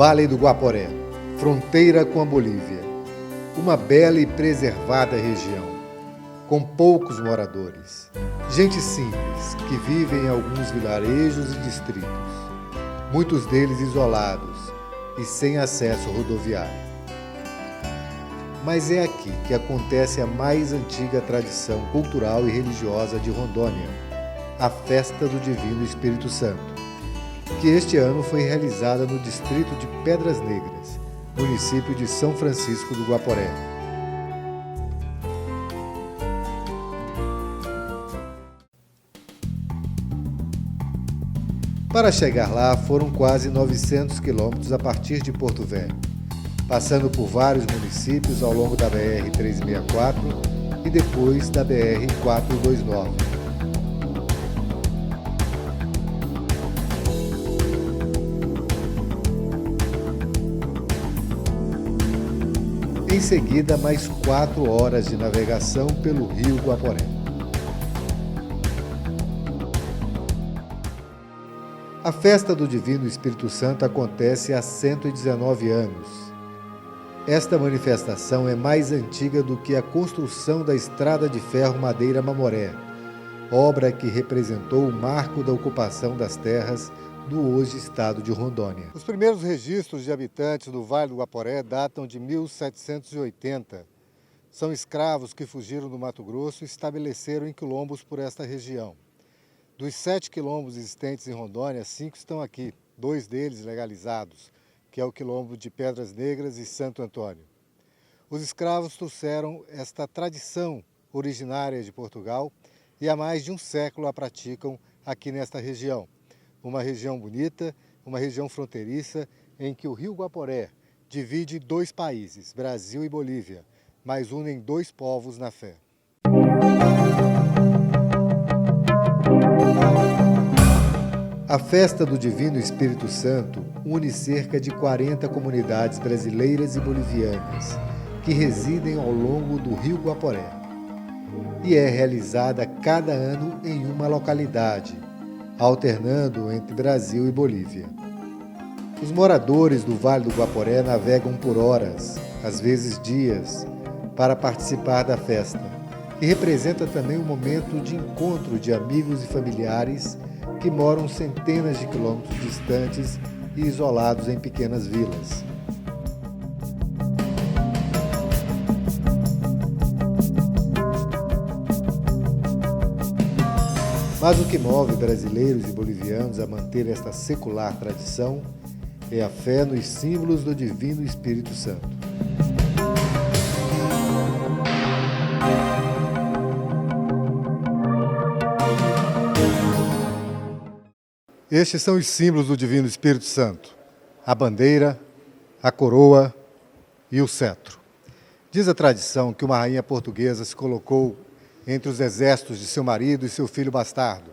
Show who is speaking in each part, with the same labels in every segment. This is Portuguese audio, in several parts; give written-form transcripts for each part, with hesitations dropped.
Speaker 1: Vale do Guaporé, fronteira com a Bolívia. Uma bela e preservada região, com poucos moradores. Gente simples, que vive em alguns vilarejos e distritos, muitos deles isolados e sem acesso rodoviário. Mas é aqui que acontece a mais antiga tradição cultural e religiosa de Rondônia, a Festa do Divino Espírito Santo, que este ano foi realizada no distrito de Pedras Negras, município de São Francisco do Guaporé. Para chegar lá foram quase 900 quilômetros a partir de Porto Velho, passando por vários municípios ao longo da BR-364 e depois da BR-429. Em seguida, mais 4 horas de navegação pelo rio Guaporé. A festa do Divino Espírito Santo acontece há 119 anos. Esta manifestação é mais antiga do que a construção da Estrada de Ferro Madeira-Mamoré, obra que representou o marco da ocupação das terras do hoje estado de Rondônia. Os primeiros registros de habitantes do Vale do Guaporé datam de 1780. São escravos que fugiram do Mato Grosso e estabeleceram em quilombos por esta região. Dos 7 quilombos existentes em Rondônia, 5 estão aqui, 2 deles legalizados, que é o quilombo de Pedras Negras e Santo Antônio. Os escravos trouxeram esta tradição originária de Portugal e há mais de um século a praticam aqui nesta região. Uma região bonita, uma região fronteiriça em que o rio Guaporé divide 2 países, Brasil e Bolívia, mas unem 2 povos na fé. A festa do Divino Espírito Santo une cerca de 40 comunidades brasileiras e bolivianas que residem ao longo do rio Guaporé e é realizada cada ano em uma localidade, alternando entre Brasil e Bolívia. Os moradores do Vale do Guaporé navegam por horas, às vezes dias, para participar da festa, que representa também um momento de encontro de amigos e familiares que moram centenas de quilômetros distantes e isolados em pequenas vilas. Mas o que move brasileiros e bolivianos a manter esta secular tradição é a fé nos símbolos do Divino Espírito Santo. Estes são os símbolos do Divino Espírito Santo: a bandeira, a coroa e o cetro. Diz a tradição que uma rainha portuguesa se colocou entre os exércitos de seu marido e seu filho bastardo.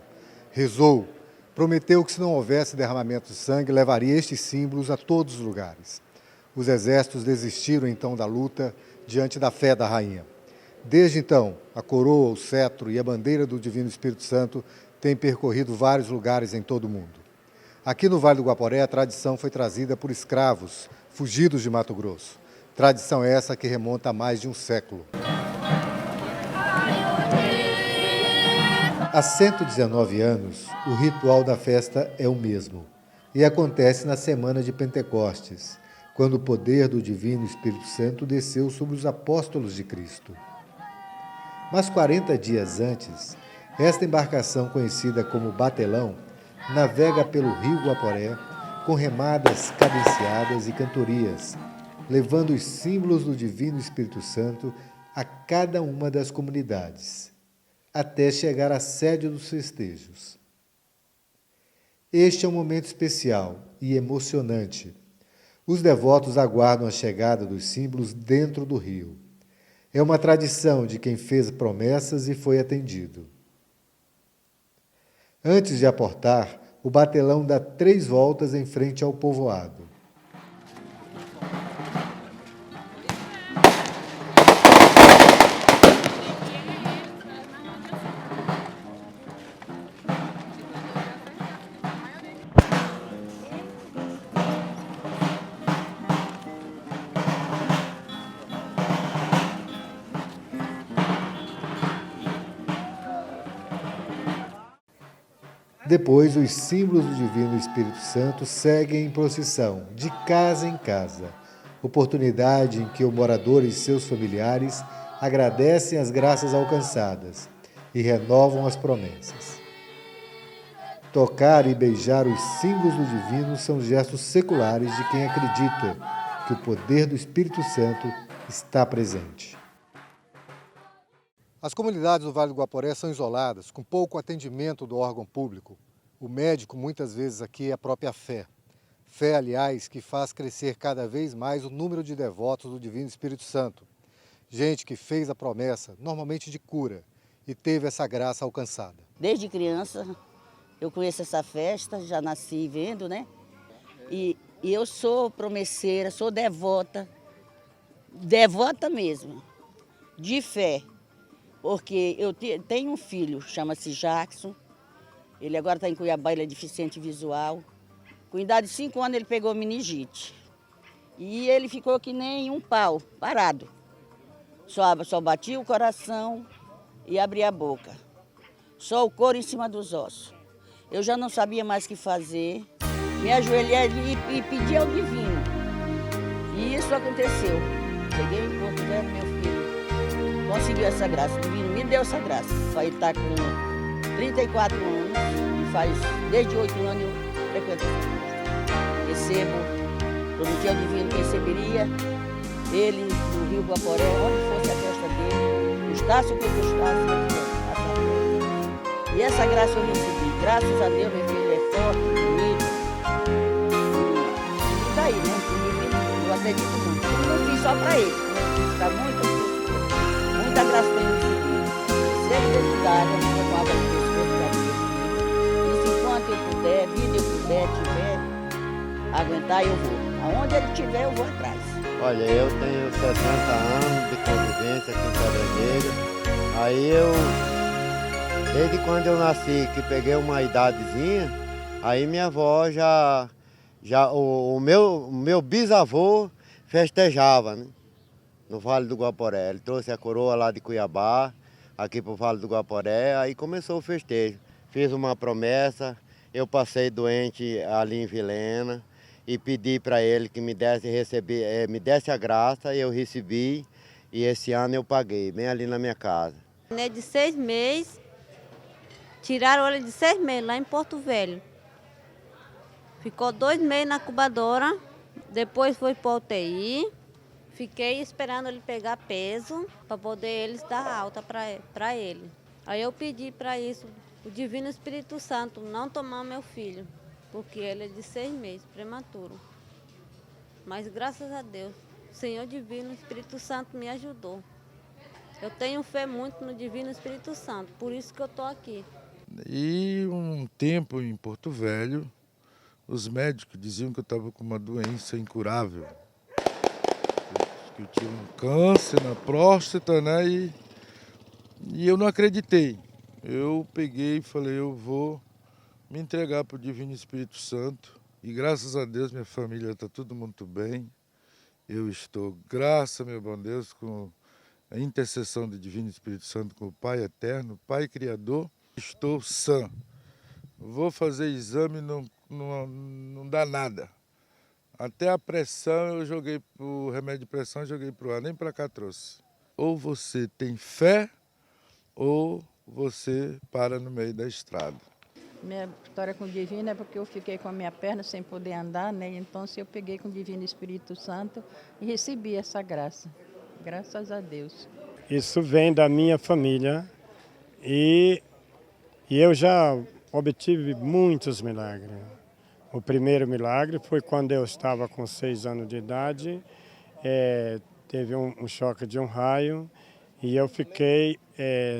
Speaker 1: Rezou, prometeu que se não houvesse derramamento de sangue, levaria estes símbolos a todos os lugares. Os exércitos desistiram então da luta diante da fé da rainha. Desde então, a coroa, o cetro e a bandeira do Divino Espírito Santo têm percorrido vários lugares em todo o mundo. Aqui no Vale do Guaporé, a tradição foi trazida por escravos fugidos de Mato Grosso. Tradição essa que remonta a mais de um século. Há 119 anos, o ritual da festa é o mesmo e acontece na semana de Pentecostes, quando o poder do Divino Espírito Santo desceu sobre os apóstolos de Cristo. Mas 40 dias antes, esta embarcação conhecida como Batelão navega pelo rio Guaporé com remadas cadenciadas e cantorias, levando os símbolos do Divino Espírito Santo a cada uma das comunidades, até chegar à sede dos festejos. Este é um momento especial e emocionante. Os devotos aguardam a chegada dos símbolos dentro do rio. É uma tradição de quem fez promessas e foi atendido. Antes de aportar, o batelão dá 3 voltas em frente ao povoado. Depois, os símbolos do Divino Espírito Santo seguem em procissão, de casa em casa, oportunidade em que o morador e seus familiares agradecem as graças alcançadas e renovam as promessas. Tocar e beijar os símbolos do Divino são gestos seculares de quem acredita que o poder do Espírito Santo está presente. As comunidades do Vale do Guaporé são isoladas, com pouco atendimento do órgão público. O médico, muitas vezes aqui, é a própria fé. Fé, aliás, que faz crescer cada vez mais o número de devotos do Divino Espírito Santo. Gente que fez a promessa, normalmente de cura, e teve essa graça alcançada.
Speaker 2: Desde criança eu conheço essa festa, já nasci vendo, né? E eu sou promesseira, sou devota mesmo, de fé. Porque eu tenho um filho, chama-se Jackson, ele agora está em Cuiabá, ele é deficiente visual. Com idade de 5 anos ele pegou meningite. E ele ficou que nem um pau, parado. Só batia o coração e abria a boca. Só o couro em cima dos ossos. Eu já não sabia mais o que fazer. Me ajoelhei ali e pedi ao Divino. E isso aconteceu. Cheguei em Porto Velho, meu filho conseguiu essa graça. O Divino me deu essa graça. Ele está com 34 anos e faz desde 8 anos eu frequento. Recebo, prometi ao Divino que receberia ele no Rio Guaporé, onde fosse a festa dele, custasse o que custasse, e essa graça eu recebi. Graças a Deus, meu filho é forte, bonito. E daí, né? Eu acredito muito. Eu não fiz só para ele, eu fiz para muita graça tem recebido. Sempre dedicada, eu com água no pescoço para meu filho. E se enquanto eu puder, vida eu puder, tiver, aguentar, eu vou. Aonde ele estiver, eu vou atrás.
Speaker 3: Olha, eu tenho 60 anos de convivência aqui em Pedra Negra. Aí desde quando eu nasci, que peguei uma idadezinha, aí minha avó o meu bisavô festejava, né? No Vale do Guaporé. Ele trouxe a coroa lá de Cuiabá, aqui para o Vale do Guaporé, aí começou o festejo. Fiz uma promessa, eu passei doente ali em Vilhena, e pedi para ele que me desse a graça, e eu recebi, e esse ano eu paguei, bem ali na minha casa.
Speaker 4: É de 6 meses, tiraram ele de 6 meses lá em Porto Velho. Ficou 2 meses na incubadora, depois foi para UTI. Fiquei esperando ele pegar peso para poder eles dar alta para ele. Aí eu pedi para isso, o Divino Espírito Santo, não tomar meu filho, porque ele é de 6 meses, prematuro. Mas graças a Deus, o Senhor Divino Espírito Santo me ajudou. Eu tenho fé muito no Divino Espírito Santo, por isso que eu estou aqui.
Speaker 5: E um tempo em Porto Velho, os médicos diziam que eu estava com uma doença incurável. Que eu tinha um câncer na próstata, né? E eu não acreditei. Eu peguei e falei, eu vou me entregar para o Divino Espírito Santo. E graças a Deus, minha família está tudo muito bem. Eu estou, graças, meu bom Deus, com a intercessão do Divino Espírito Santo, com o Pai Eterno, Pai Criador, estou sã. Vou fazer exame, não dá nada. Até a pressão, eu joguei o remédio de pressão, joguei para o ar, nem para cá trouxe. Ou você tem fé, ou você para no meio da estrada.
Speaker 6: Minha história com o Divino é porque eu fiquei com a minha perna sem poder andar, né? Então eu peguei com o Divino Espírito Santo e recebi essa graça. Graças a Deus.
Speaker 7: Isso vem da minha família e eu já obtive muitos milagres. O primeiro milagre foi quando eu estava com 6 anos de idade, teve um choque de um raio e eu fiquei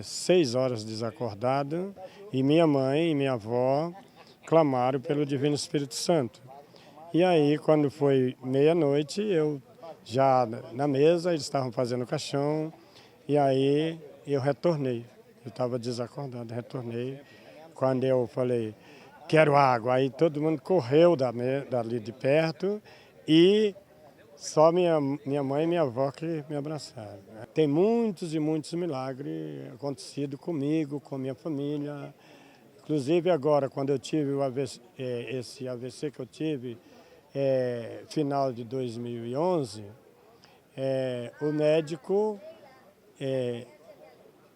Speaker 7: 6 horas desacordado e minha mãe e minha avó clamaram pelo Divino Espírito Santo. E aí, quando foi meia-noite, eu já na mesa, eles estavam fazendo o caixão e aí eu retornei. Eu estava desacordado, retornei. Quando eu falei, quero água, aí todo mundo correu dali de perto e só minha mãe e minha avó que me abraçaram. Tem muitos e muitos milagres acontecidos comigo, com minha família, Inclusive agora, quando eu tive o AVC, esse AVC que eu tive, final de 2011, o médico,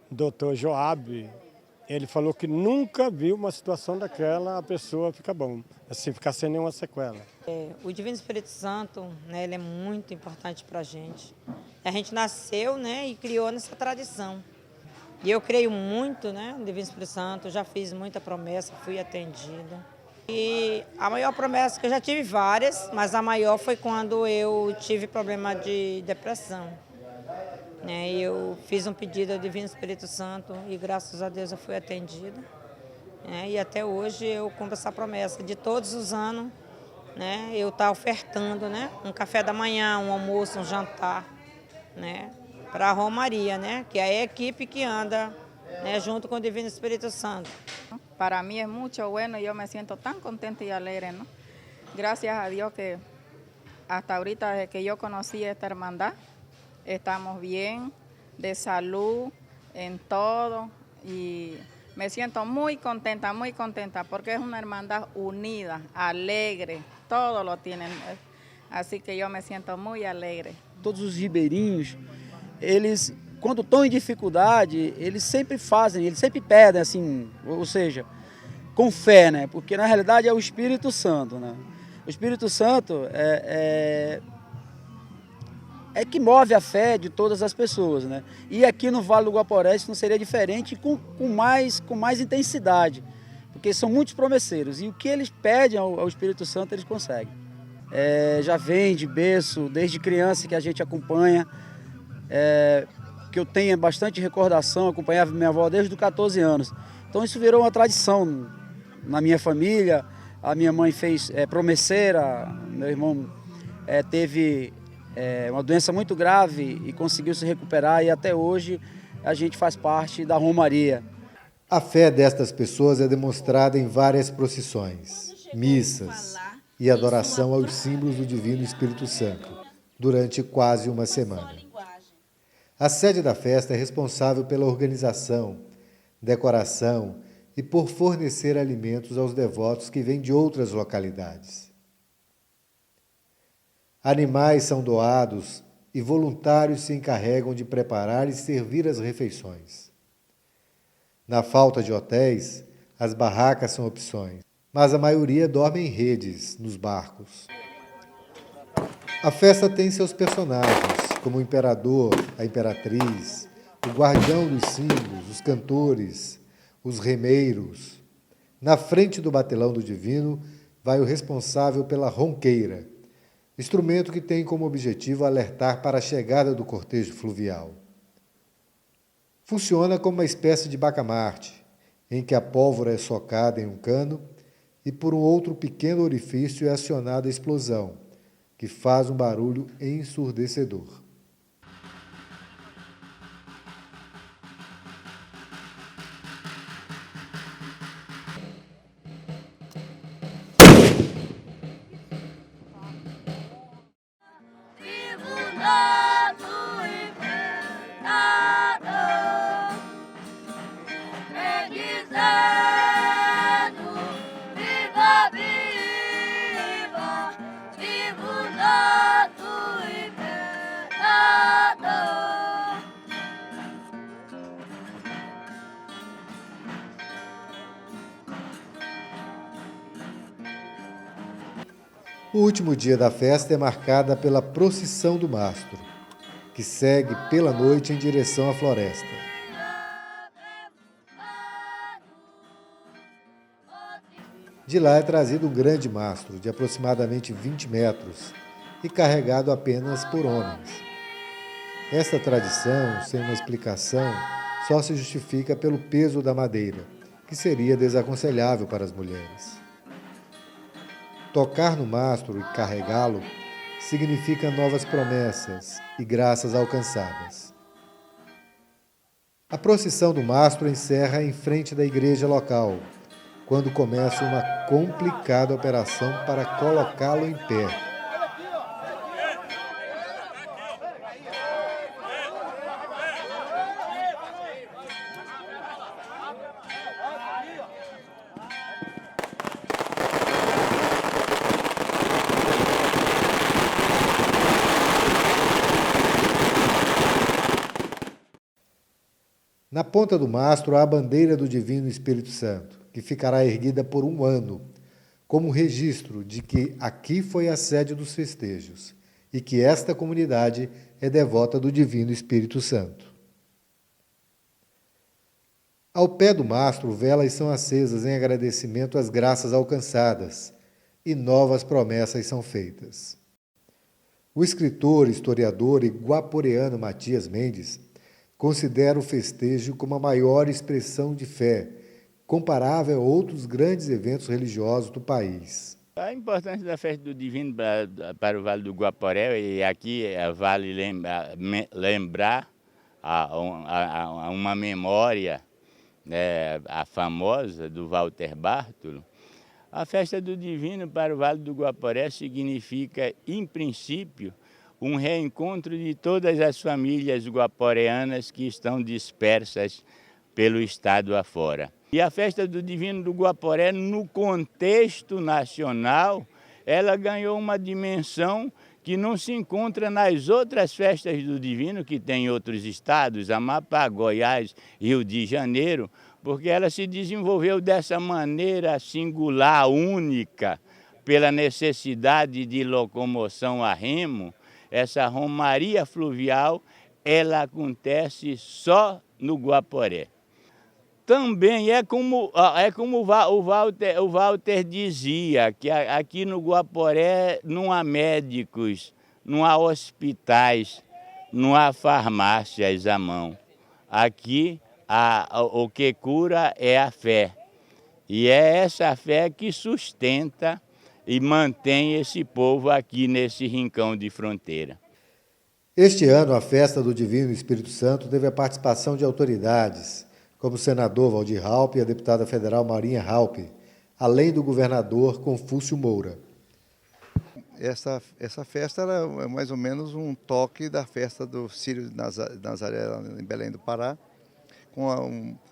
Speaker 7: Dr. Joab, ele falou que nunca viu uma situação daquela, a pessoa ficar bom, assim, ficar sem nenhuma sequela.
Speaker 8: O Divino Espírito Santo, né, ele é muito importante para a gente. A gente nasceu, né, e criou nessa tradição. E eu creio muito, né, no Divino Espírito Santo, já fiz muita promessa, fui atendida. E a maior promessa, que eu já tive várias, mas a maior foi quando eu tive problema de depressão. Eu fiz um pedido ao Divino Espírito Santo e graças a Deus eu fui atendida. E até hoje eu cumpro essa promessa de todos os anos, eu estar ofertando, um café da manhã, um almoço, um jantar, para a Romaria, que é a equipe que anda junto com o Divino Espírito Santo.
Speaker 9: Para mí es mucho bueno y yo me siento tan contenta y alegre, ¿no? Gracias a Dios que hasta ahorita desde que yo conocí esta hermandad, estamos bien, de salud, en todo, y me siento muy contenta, porque es una hermandad unida, alegre, todo lo tienen, así que yo me siento muy alegre.
Speaker 10: Todos os ribeirinhos, eles, quando estão em dificuldade, eles sempre fazem, eles sempre pedem, assim, ou seja, com fé, né? Porque na realidade é o Espírito Santo, né? O Espírito Santo é que move a fé de todas as pessoas, né? E aqui no Vale do Guaporé isso não seria diferente, com mais intensidade, porque são muitos promesseiros e o que eles pedem ao Espírito Santo eles conseguem. Já vem de berço, desde criança que a gente acompanha, que eu tenho bastante recordação, acompanhava minha avó desde os 14 anos. Então isso virou uma tradição na minha família. A minha mãe fez promesseira, meu irmão teve uma doença muito grave e conseguiu se recuperar e até hoje a gente faz parte da Romaria.
Speaker 1: A fé destas pessoas é demonstrada em várias procissões, missas e adoração aos símbolos do Divino Espírito Santo, durante quase uma semana. A sede da festa é responsável pela organização, decoração e por fornecer alimentos aos devotos que vêm de outras localidades. Animais são doados e voluntários se encarregam de preparar e servir as refeições. Na falta de hotéis, as barracas são opções, mas a maioria dorme em redes, nos barcos. A festa tem seus personagens, como o imperador, a imperatriz, o guardião dos símbolos, os cantores, os remeiros. Na frente do batelão do Divino vai o responsável pela ronqueira, instrumento que tem como objetivo alertar para a chegada do cortejo fluvial. Funciona como uma espécie de bacamarte, em que a pólvora é socada em um cano e por um outro pequeno orifício é acionada a explosão, que faz um barulho ensurdecedor. O último dia da festa é marcada pela procissão do mastro, que segue pela noite em direção à floresta. De lá é trazido um grande mastro, de aproximadamente 20 metros, e carregado apenas por homens. Esta tradição, sem uma explicação, só se justifica pelo peso da madeira, que seria desaconselhável para as mulheres. Tocar no mastro e carregá-lo significa novas promessas e graças alcançadas. A procissão do mastro encerra em frente da igreja local, quando começa uma complicada operação para colocá-lo em pé. Na ponta do mastro há a bandeira do Divino Espírito Santo, que ficará erguida por 1 ano, como registro de que aqui foi a sede dos festejos e que esta comunidade é devota do Divino Espírito Santo. Ao pé do mastro, velas são acesas em agradecimento às graças alcançadas e novas promessas são feitas. O escritor, historiador e guaporeano Matias Mendes considera o festejo como a maior expressão de fé, comparável a outros grandes eventos religiosos do país.
Speaker 11: A importância da festa do Divino para o Vale do Guaporé, e aqui vale lembrar uma memória, a famosa do Walter Bartolo. A festa do Divino para o Vale do Guaporé significa, em princípio, um reencontro de todas as famílias guaporeanas que estão dispersas pelo estado afora. E a festa do Divino do Guaporé, no contexto nacional, ela ganhou uma dimensão que não se encontra nas outras festas do Divino que tem em outros estados, Amapá, Goiás, Rio de Janeiro, porque ela se desenvolveu dessa maneira singular, única, pela necessidade de locomoção a remo. Essa romaria fluvial, ela acontece só no Guaporé. Também é como o Walter dizia, que aqui no Guaporé não há médicos, não há hospitais, não há farmácias à mão. Aqui o que cura é a fé. E é essa fé que sustenta e mantém esse povo aqui nesse rincão de fronteira.
Speaker 1: Este ano, a festa do Divino Espírito Santo teve a participação de autoridades, como o senador Valdir Raupp e a deputada federal Marinha Raupp, além do governador Confúcio Moura.
Speaker 12: Essa festa é mais ou menos um toque da festa do Círio de Nazaré, em Belém do Pará.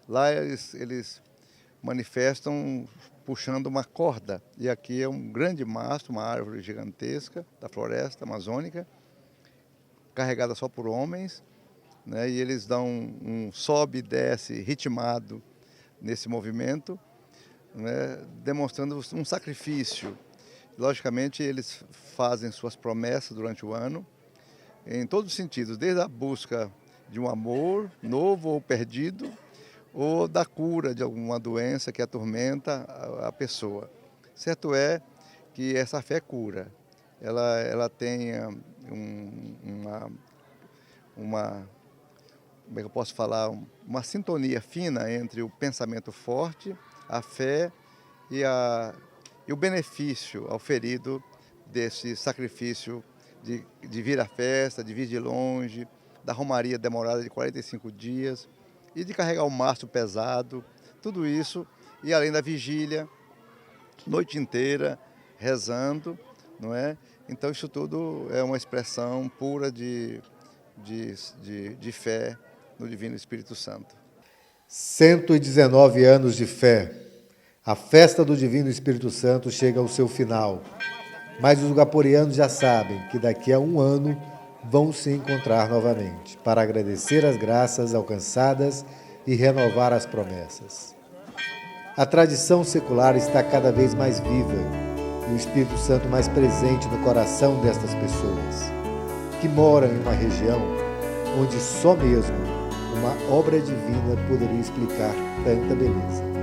Speaker 12: Lá eles manifestam puxando uma corda, e aqui é um grande mastro, uma árvore gigantesca da floresta amazônica, carregada só por homens, né, e eles dão um sobe e desce ritmado nesse movimento, né, demonstrando um sacrifício. Logicamente, eles fazem suas promessas durante o ano, em todos os sentidos, desde a busca de um amor novo ou perdido, ou da cura de alguma doença que atormenta a pessoa. Certo é que essa fé cura. Ela tem como é que eu posso falar, uma sintonia fina entre o pensamento forte, a fé e o benefício auferido desse sacrifício de vir à festa, de vir de longe, da romaria demorada de 45 dias e de carregar o mastro pesado, tudo isso, e além da vigília, noite inteira, rezando, não é? Então isso tudo é uma expressão pura de fé no Divino Espírito Santo.
Speaker 1: 119 anos de fé. A festa do Divino Espírito Santo chega ao seu final. Mas os guaporeanos já sabem que daqui a 1 ano vão se encontrar novamente para agradecer as graças alcançadas e renovar as promessas. A tradição secular está cada vez mais viva e o Espírito Santo mais presente no coração destas pessoas, que moram em uma região onde só mesmo uma obra divina poderia explicar tanta beleza.